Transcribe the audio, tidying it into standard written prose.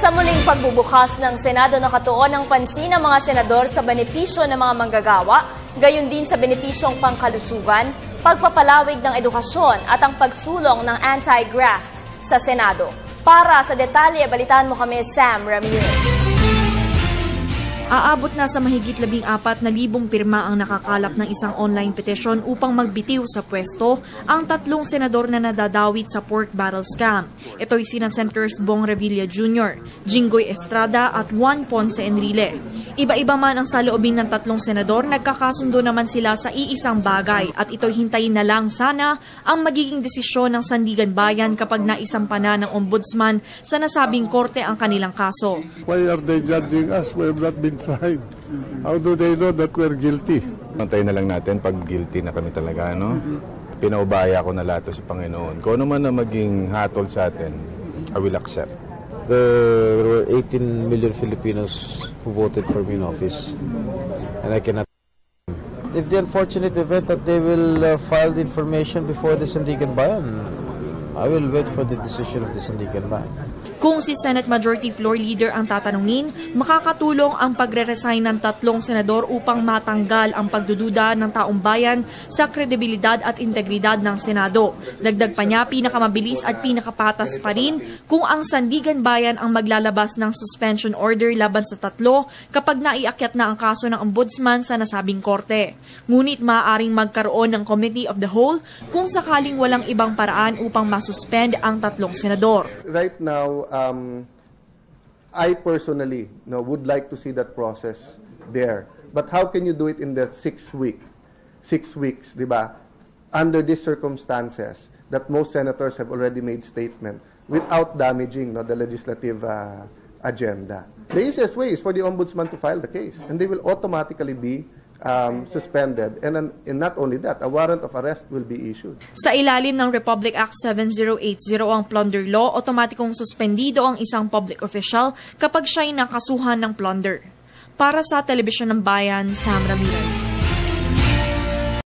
Sa muling pagbubukas ng Senado, nakatuon ang pansin ng mga senador sa benepisyo ng mga manggagawa, gayon din sa benepisyong pangkalusugan, pagpapalawig ng edukasyon at ang pagsulong ng anti-graft sa Senado. Para sa detalye, balitaan mo kami, Sam Ramirez. Aabot na sa mahigit 14,000 pirma ang nakakalap ng isang online petition upang magbitiw sa pwesto ang 3 senador na nadadawit sa pork barrel scam. Ito'y sina Senators Bong Revilla Jr., Jinggoy Estrada at Juan Ponce Enrile. Iba-iba man ang saloobin ng 3 senador, nagkakasundo naman sila sa iisang bagay at ito'y hintayin na lang sana ang magiging desisyon ng Sandigan Bayan kapag naisampa na ng ombudsman sa nasabing korte ang kanilang kaso. Why are they judging us? We have not been tried. How do they know that we're guilty? Antayin na lang natin pag guilty na kami talaga, no? Pinaubaya ko na lahat sa Panginoon. Kung ano man na maging hatol sa atin, I will accept. There were 18 million Filipinos who voted for me in office, and I cannot. If the unfortunate event that they will file the information before the Sandigan Bayan, I will wait for the decision of the Sandigan Bayan. Kung si Senate Majority Floor Leader ang tatanungin, makakatulong ang pagre-resign ng 3 senador upang matanggal ang pagdududa ng taong bayan sa kredibilidad at integridad ng Senado. Dagdag pa niya, pinakamabilis at pinakapatas pa rin kung ang Sandigan Bayan ang maglalabas ng suspension order laban sa 3 kapag naiakyat na ang kaso ng ombudsman sa nasabing korte. Ngunit maaaring magkaroon ng Committee of the Whole kung sakaling walang ibang paraan upang masuspend ang 3 senador. Right now, I personally would like to see that process there. But how can you do it in the 6 weeks, di ba? Under these circumstances that most senators have already made statement without damaging the legislative agenda. The easiest way is for the ombudsman to file the case, and they will automatically be suspended, and not only that, a warrant of arrest will be issued. Sa ilalim ng Republic Act 7080 ang plunder law, otomatikong suspendido ang isang public official kapag siya'y nakasuhan ng plunder. Para sa Telebisyon ng Bayan, Sam Ramirez.